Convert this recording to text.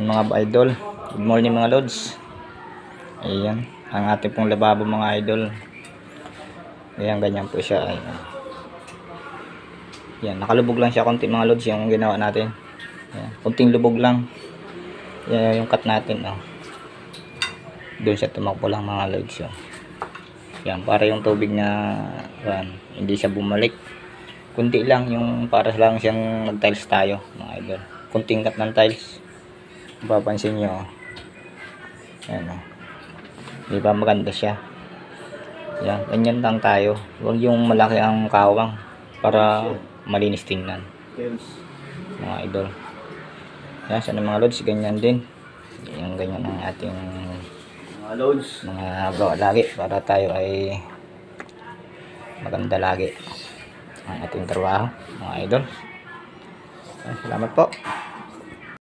mga idol, good morning mga lods. Ayan, ang ating pong lababo mga idol. Ayan, ganyan po siya. Ayan. Ayan, nakalubog lang siya konti mga lods yung ginawa natin. Ayan, kunting lubog lang. Ayan yung cut natin. Oh. Doon siya tumakbo lang mga lods. Oh. Ayan, para yung tubig na hindi siya bumalik. Kunti lang, yung para lang siyang nag-tiles tayo mga idol. Kunting cut ng tiles. Mapapansin nyo. Ayan o. Di ba maganda siya? Ayan, ganyan lang tayo. Huwag yung malaki ang kawang para malinis tingnan. Mga idol. Ayan, sana mga lods, ganyan din. Yung ganyan ang ating mga loads, mga gawa lagi para tayo ay maganda lagi ang ating trabaho mga idol. Salamat po.